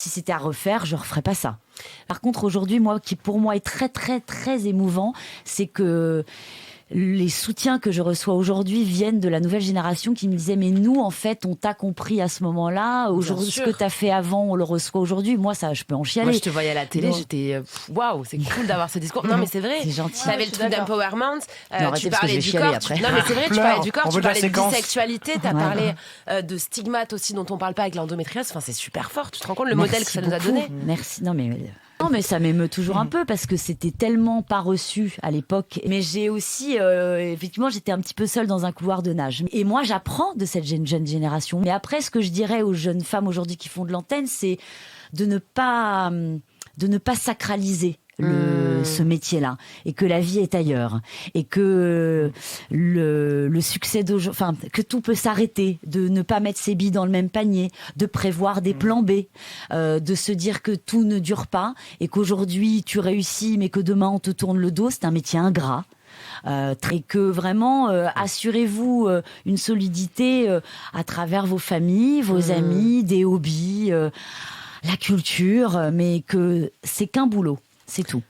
si c'était à refaire, je referais pas ça. Par contre, aujourd'hui, qui pour moi est très, très, très émouvant, c'est que les soutiens que je reçois aujourd'hui viennent de la nouvelle génération qui me disait mais nous en fait on t'a compris à ce moment-là, aujourd'hui ce que t'as fait avant on le reçoit aujourd'hui. Moi ça je peux en chialer. Moi je te voyais à la télé, j'étais waouh, c'est cool d'avoir ce discours. Non mais c'est vrai, c'est gentil. T'avais le truc d'empowerment, tu parlais du corps. Après. Non mais c'est vrai, tu parlais du corps, tu parlais de bisexualité, t'as parlé de stigmates aussi dont on parle pas avec l'endométriose. Enfin c'est super fort. Tu te rends compte le modèle que ça nous a donné. Merci. Non mais ça m'émeut toujours un peu parce que c'était tellement pas reçu à l'époque. Mais j'ai aussi, effectivement, j'étais un petit peu seule dans un couloir de nage. Et moi, j'apprends de cette jeune génération. Mais après, ce que je dirais aux jeunes femmes aujourd'hui qui font de l'antenne, c'est de ne pas sacraliser ce métier-là, et que la vie est ailleurs, et que le succès que tout peut s'arrêter, de ne pas mettre ses billes dans le même panier, de prévoir des plans B, de se dire que tout ne dure pas, et qu'aujourd'hui tu réussis, mais que demain on te tourne le dos, c'est un métier ingrat. Et que vraiment assurez-vous une solidité à travers vos familles, vos amis, des hobbies, la culture, mais que c'est qu'un boulot. C'est tout.